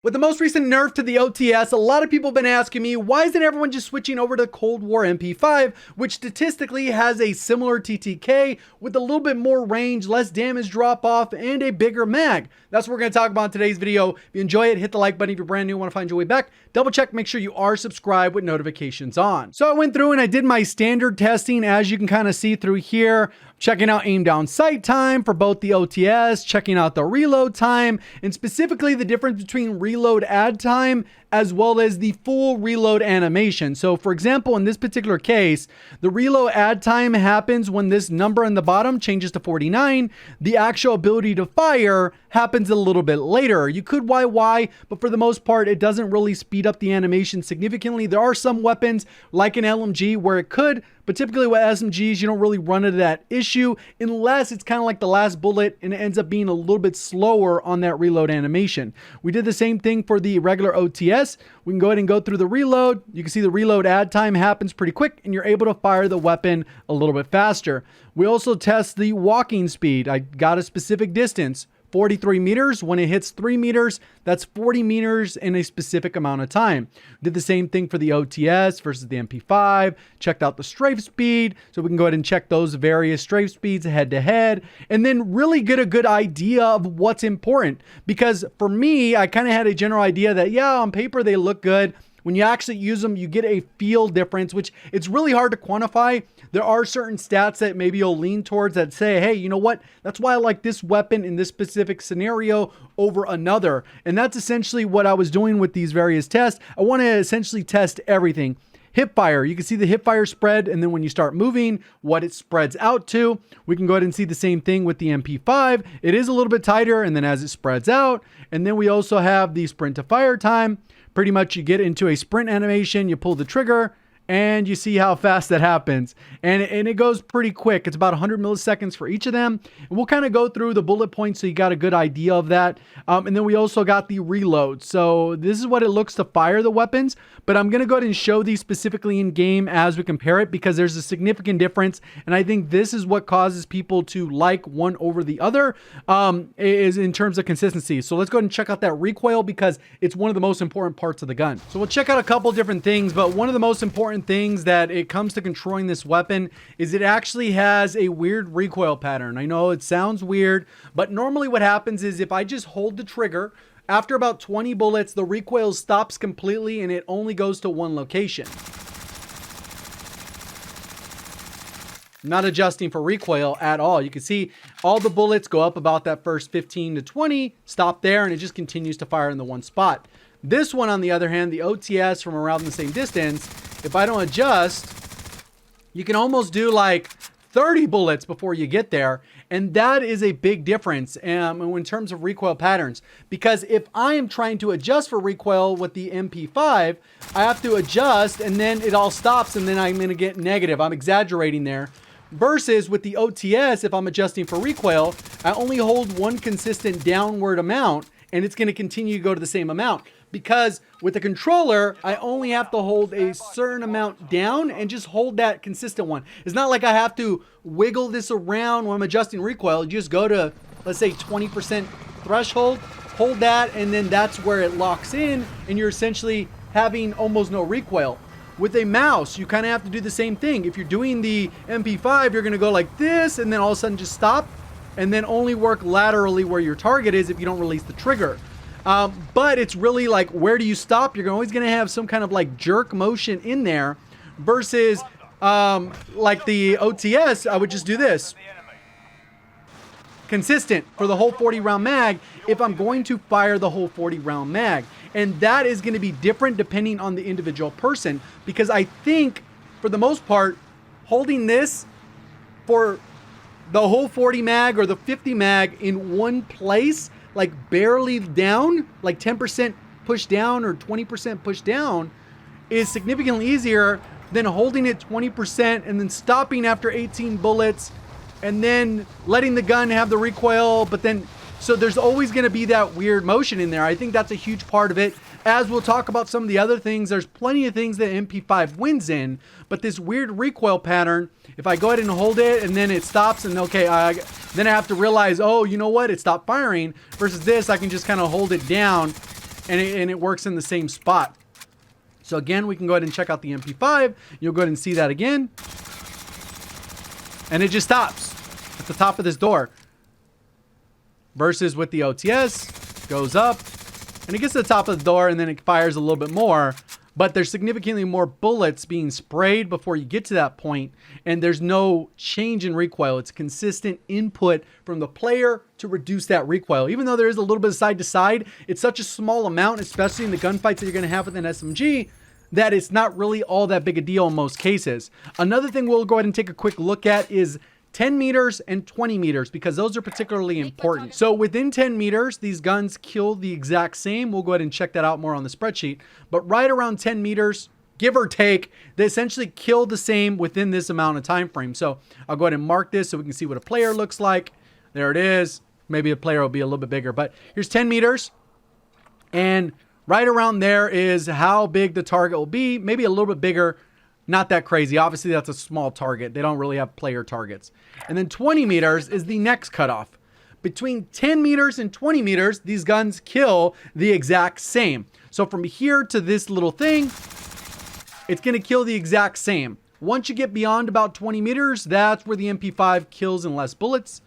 With the most recent nerf to the OTS, a lot of people have been asking me, why isn't everyone just switching over to Cold War MP5, which statistically has a similar TTK with a little bit more range, less damage drop off, and a bigger mag? That's what we're going to talk about in today's video. If you enjoy it, hit the like button. If you're brand new and want to find your way back, double check, make sure you are subscribed with notifications on. So I went through and I did my standard testing, as you can kind of see through here. Checking out aim down sight time for both the OTS, checking out the reload time, and specifically the difference between reload add time as well as the full reload animation. So for example, in this particular case, the reload add time happens when this number on the bottom changes to 49. The actual ability to fire happens a little bit later. You could why, but for the most part, it doesn't really speed up the animation significantly. There are some weapons like an LMG where it could, but typically with SMGs, you don't really run into that issue unless it's kind of like the last bullet and it ends up being a little bit slower on that reload animation. We did the same thing for the regular OTS. We can go ahead and go through the reload. You can see the reload add time happens pretty quick and you're able to fire the weapon a little bit faster. We also test the walking speed. I got a specific distance. 43 meters. When it hits 3 meters, that's 40 meters in a specific amount of time. Did the same thing for the OTS versus the MP5. Checked out the strafe speed. So we can go ahead and check those various strafe speeds head to head and then really get a good idea of what's important. Because for me, I kind of had a general idea that, yeah, on paper, they look good. When you actually use them, you get a feel difference, which it's really hard to quantify. There are certain stats that maybe you'll lean towards that say, hey, you know what? That's why I like this weapon in this specific scenario over another. And that's essentially what I was doing with these various tests. I want to essentially test everything. Hip fire, you can see the hip fire spread, and then when you start moving, what it spreads out to. We can go ahead and see the same thing with the MP5. It is a little bit tighter, and then as it spreads out, and then we also have the sprint to fire time. Pretty much you get into a sprint animation, you pull the trigger, and you see how fast that happens. And it goes pretty quick. It's about 100 milliseconds for each of them. And we'll kind of go through the bullet points so you got a good idea of that. And then we also got the reload. So this is what it looks to fire the weapons. But I'm going to go ahead and show these specifically in game as we compare it because there's a significant difference. And I think this is what causes people to like one over the other is in terms of consistency. So let's go ahead and check out that recoil because it's one of the most important parts of the gun. So we'll check out a couple different things, but one of the most important things that it comes to controlling this weapon is it actually has a weird recoil pattern. I know it sounds weird, but normally what happens is if I just hold the trigger, after about 20 bullets, the recoil stops completely and it only goes to one location. Not adjusting for recoil at all. You can see all the bullets go up about that first 15 to 20, stop there, and it just continues to fire in the one spot. This one, on the other hand, the OTS from around the same distance, if I don't adjust, you can almost do like 30 bullets before you get there. And that is a big difference in terms of recoil patterns. Because if I am trying to adjust for recoil with the MP5, I have to adjust and then it all stops and then I'm going to get negative. I'm exaggerating there. Versus with the OTS, if I'm adjusting for recoil, I only hold one consistent downward amount and it's going to continue to go to the same amount. Because with the controller, I only have to hold a certain amount down and just hold that consistent one. It's not like I have to wiggle this around when I'm adjusting recoil. You just go to, let's say, 20% threshold, hold that, and then that's where it locks in, and you're essentially having almost no recoil. With a mouse, you kind of have to do the same thing. If you're doing the MP5, you're going to go like this, and then all of a sudden just stop, and then only work laterally where your target is if you don't release the trigger. But it's really like, where do you stop? You're always going to have some kind of like jerk motion in there versus like the OTS, I would just do this. Consistent for the whole 40 round mag if I'm going to fire the whole 40 round mag. And that is going to be different depending on the individual person because I think for the most part, holding this for the whole 40 mag or the 50 mag in one place, like barely down, like 10% push down or 20% push down, is significantly easier than holding it 20% and then stopping after 18 bullets and then letting the gun have the recoil. But then, so there's always going to be that weird motion in there. I think that's a huge part of it. As we'll talk about some of the other things, there's plenty of things that MP5 wins in, but this weird recoil pattern, if I go ahead and hold it and then it stops and okay, then I have to realize, oh, you know what? It stopped firing versus this. I can just kind of hold it down and it works in the same spot. So again, we can go ahead and check out the MP5. You'll go ahead and see that again. And it just stops at the top of this door. Versus with the OTS, goes up, and it gets to the top of the door, and then it fires a little bit more. But there's significantly more bullets being sprayed before you get to that point, and there's no change in recoil. It's consistent input from the player to reduce that recoil. Even though there is a little bit of side to side, it's such a small amount, especially in the gunfights that you're going to have with an SMG, that it's not really all that big a deal in most cases. Another thing we'll go ahead and take a quick look at is 10 meters and 20 meters, because those are particularly important. So within 10 meters, these guns kill the exact same. We'll go ahead and check that out more on the spreadsheet. But right around 10 meters, give or take, they essentially kill the same within this amount of time frame. So I'll go ahead and mark this so we can see what a player looks like. There it is. Maybe a player will be a little bit bigger, but here's 10 meters. And right around there is how big the target will be. Maybe a little bit bigger. Not that crazy. Obviously, that's a small target. They don't really have player targets. And then 20 meters is the next cutoff. Between 10 meters and 20 meters, these guns kill the exact same. So from here to this little thing, it's going to kill the exact same. Once you get beyond about 20 meters, that's where the MP5 kills in less bullets.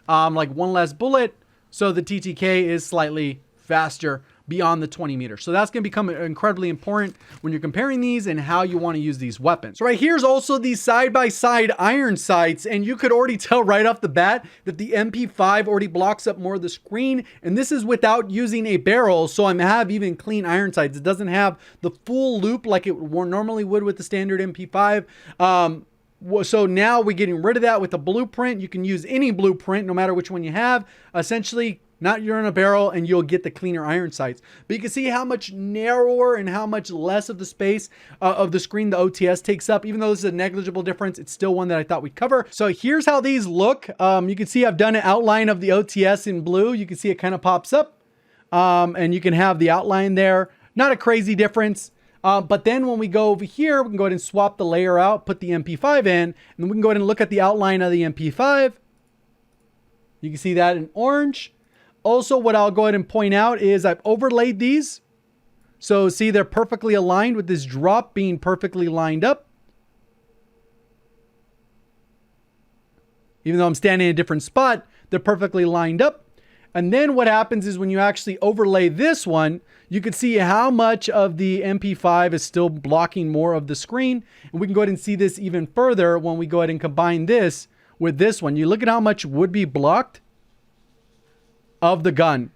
Like one less bullet. So the TTK is slightly faster beyond the 20 meters. So that's going to become incredibly important when you're comparing these and how you want to use these weapons. So right here's also the side-by-side iron sights, and you could already tell right off the bat that the MP5 already blocks up more of the screen, and this is without using a barrel. So I have even clean iron sights. It doesn't have the full loop like it normally would with the standard MP5. So now we're getting rid of that with the blueprint. You can use any blueprint, no matter which one you have. Essentially, not you're in a barrel, and you'll get the cleaner iron sights. But you can see how much narrower and how much less of the space of the screen the OTS takes up. Even though this is a negligible difference, it's still one that I thought we'd cover. So here's how these look. You can see I've done an outline of the OTS in blue. You can see it kind of pops up, and you can have the outline there. Not a crazy difference. But then when we go over here, we can go ahead and swap the layer out, put the MP5 in, and we can go ahead and look at the outline of the MP5. You can see that in orange. Also, what I'll go ahead and point out is I've overlaid these. So see, they're perfectly aligned with this drop being perfectly lined up. Even though I'm standing in a different spot, they're perfectly lined up. And then what happens is when you actually overlay this one, you can see how much of the MP5 is still blocking more of the screen. And we can go ahead and see this even further when we go ahead and combine this with this one. You look at how much would be blocked of the gun.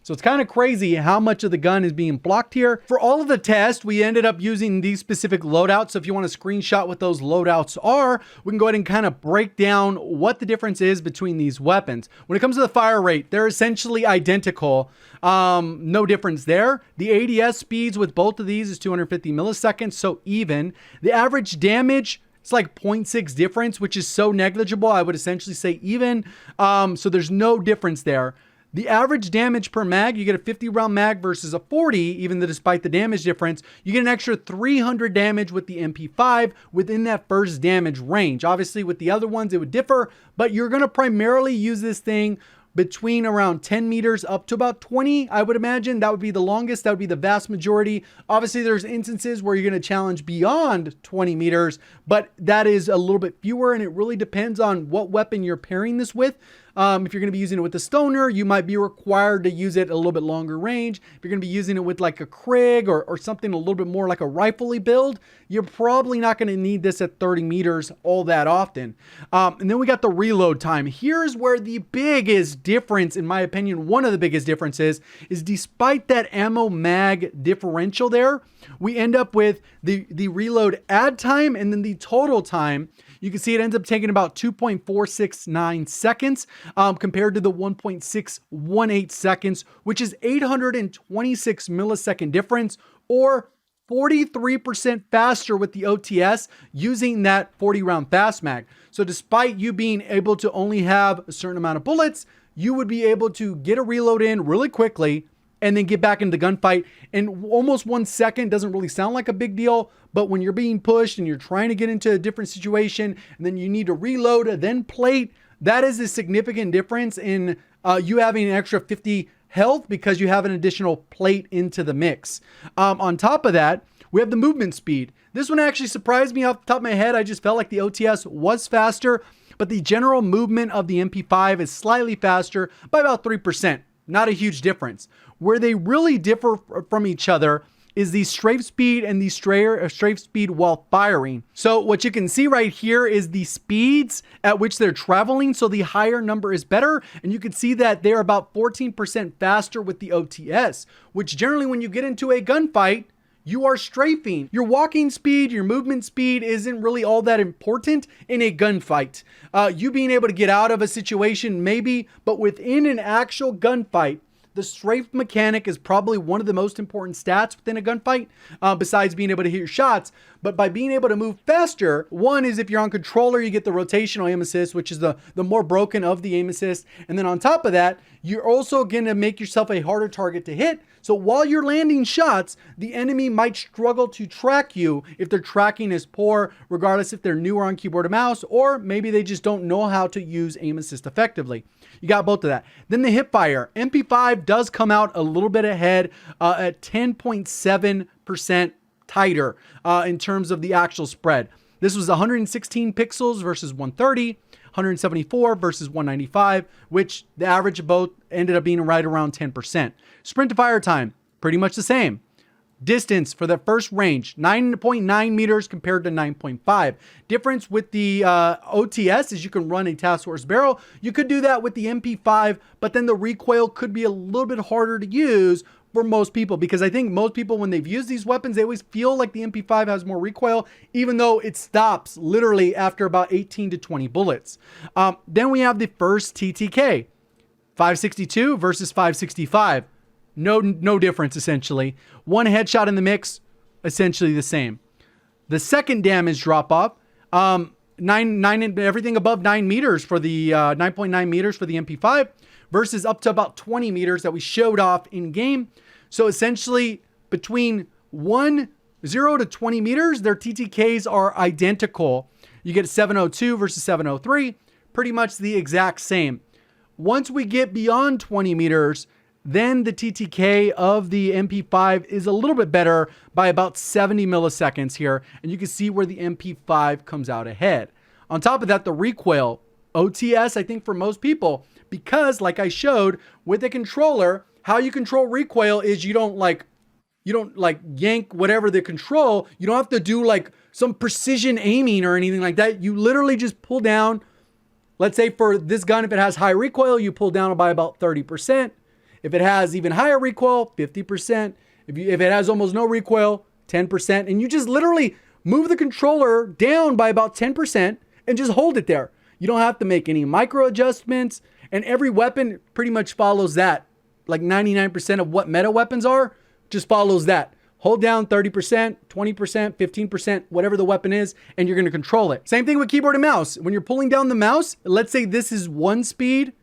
So it's kind of crazy how much of the gun is being blocked here. For all of the tests, we ended up using these specific loadouts. So if you want to screenshot what those loadouts are, we can go ahead and kind of break down what the difference is between these weapons. When it comes to the fire rate, they're essentially identical. No difference there. The ADS speeds with both of these is 250 milliseconds, so even. The average damage, it's like 0.6 difference, which is so negligible. I would essentially say even. So there's no difference there. The average damage per mag, you get a 50 round mag versus a 40, even though despite the damage difference, you get an extra 300 damage with the MP5 within that first damage range. Obviously with the other ones, it would differ, but you're going to primarily use this thing between around 10 meters up to about 20, I would imagine. That would be the longest. That would be the vast majority. Obviously, there's instances where you're going to challenge beyond 20 meters, but that is a little bit fewer, and it really depends on what weapon you're pairing this with. If you're going to be using it with the stoner, you might be required to use it a little bit longer range. If you're going to be using it with like a Krig or something a little bit more like a rifle-y build, you're probably not going to need this at 30 meters all that often. And then we got the reload time. Here's where the biggest difference, in my opinion, one of the biggest differences is despite that ammo mag differential there, we end up with the reload add time and then the total time. You can see it ends up taking about 2.469 seconds compared to the 1.618 seconds, which is 826 millisecond difference, or 43% faster with the OTS using that 40 round fast mag. So despite you being able to only have a certain amount of bullets, you would be able to get a reload in really quickly and then get back into the gunfight. And almost 1 second doesn't really sound like a big deal, but when you're being pushed and you're trying to get into a different situation, and then you need to reload and then plate, that is a significant difference in you having an extra 50 health because you have an additional plate into the mix. On top of that, we have the movement speed. This one actually surprised me off the top of my head. I just felt like the OTS was faster, but the general movement of the MP5 is slightly faster by about 3%. Not a huge difference. Where they really differ from each other is the strafe speed and the strafe speed while firing. So what you can see right here is the speeds at which they're traveling. So the higher number is better. And you can see that they're about 14% faster with the OTS, which generally when you get into a gunfight, you are strafing. Your walking speed, your movement speed isn't really all that important in a gunfight. You being able to get out of a situation, maybe, but within an actual gunfight, the strafe mechanic is probably one of the most important stats within a gunfight, besides being able to hit your shots. But by being able to move faster, one is if you're on controller, you get the rotational aim assist, which is the more broken of the aim assist. And then on top of that, you're also going to make yourself a harder target to hit. So while you're landing shots, the enemy might struggle to track you if their tracking is poor, regardless if they're newer on keyboard or mouse, or maybe they just don't know how to use aim assist effectively. You got both of that. Then the hip fire. MP5 does come out a little bit ahead at 10.7% tighter in terms of the actual spread. This was 116 pixels versus 130, 174 versus 195, which the average of both ended up being right around 10%. Sprint to fire time, pretty much the same. Distance for the first range, 9.9 meters compared to 9.5. Difference with the OTS is you can run a task force barrel. You could do that with the MP5, but then the recoil could be a little bit harder to use for most people, because I think most people, when they've used these weapons, they always feel like the MP5 has more recoil, even though it stops literally after about 18 to 20 bullets. Then we have the first TTK, 562 versus 565. No difference, essentially. One headshot in the mix, essentially the same. The second damage drop off, everything above 9 meters for the 9.9 meters for the MP5 versus up to about 20 meters that we showed off in game. So essentially between 0 to 20 meters, their TTKs are identical. You get 702 versus 703, pretty much the exact same. Once we get beyond 20 meters, then the TTK of the MP5 is a little bit better by about 70 milliseconds here. And you can see where the MP5 comes out ahead. On top of that, the recoil, OTS, I think for most people, because like I showed with a controller, how you control recoil is you don't yank whatever the control. You don't have to do like some precision aiming or anything like that. You literally just pull down. Let's say for this gun, if it has high recoil, you pull down by about 30%. If it has even higher recoil, 50%. If it has almost no recoil, 10%. And you just literally move the controller down by about 10% and just hold it there. You don't have to make any micro adjustments. And every weapon pretty much follows that. Like 99% of what meta weapons are, just follows that. Hold down 30%, 20%, 15%, whatever the weapon is, and you're going to control it. Same thing with keyboard and mouse. When you're pulling down the mouse, let's say this is 1 speed,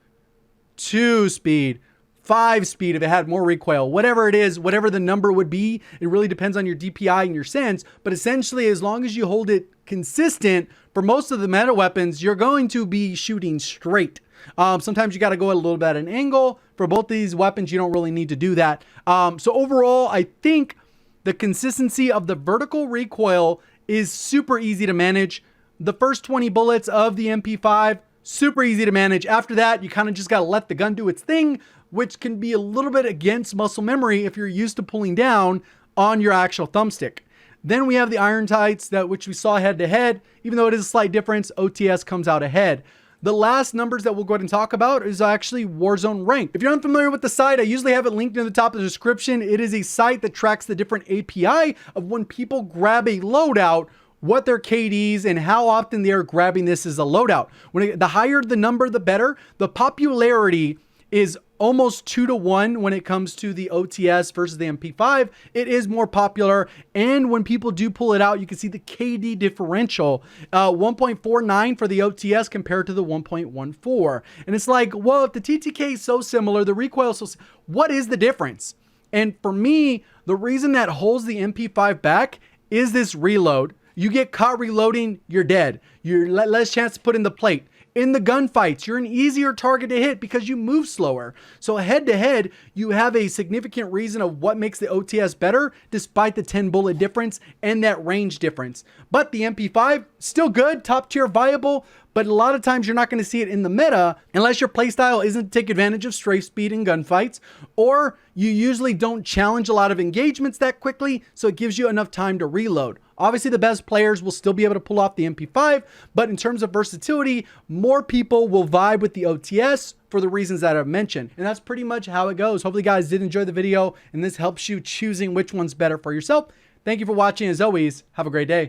2 speed, 5 speed if it had more recoil, whatever it is, whatever the number would be. It really depends on your DPI and your sense, but essentially as long as you hold it consistent for most of the meta weapons, you're going to be shooting straight. Sometimes you got to go a little bit at an angle. For both these weapons, you don't really need to do that. So overall, I think the consistency of the vertical recoil is super easy to manage. The first 20 bullets of the MP5, super easy to manage. After that, you kind of just got to let the gun do its thing, which can be a little bit against muscle memory if you're used to pulling down on your actual thumbstick. Then we have the iron tights, which we saw head to head. Even though it is a slight difference, OTS comes out ahead. The last numbers that we'll go ahead and talk about is actually Warzone Rank. If you're unfamiliar with the site, I usually have it linked in the top of the description. It is a site that tracks the different API of when people grab a loadout, what their KDs and how often they are grabbing this as a loadout. The higher the number, the better. The popularity is almost 2-to-1 when it comes to the OTS versus the MP5. It is more popular, and when people do pull it out, you can see the KD differential, 1.49 for the OTS compared to the 1.14. And it's like, well, if the TTK is so similar, the recoil is so what is the difference? And for me, the reason that holds the MP5 back is this reload. You get caught reloading, you're dead. You're less chance to put in the plate. In the gunfights, you're an easier target to hit because you move slower. So head to head, you have a significant reason of what makes the OTS better, despite the 10 bullet difference and that range difference. But the MP5, still good, top tier, viable, but a lot of times you're not going to see it in the meta unless your playstyle isn't to take advantage of strafe speed in gunfights, or you usually don't challenge a lot of engagements that quickly, so it gives you enough time to reload. Obviously, the best players will still be able to pull off the MP5, but in terms of versatility, more people will vibe with the OTS for the reasons that I've mentioned. And that's pretty much how it goes. Hopefully, you guys did enjoy the video, and this helps you choosing which one's better for yourself. Thank you for watching. As always, have a great day.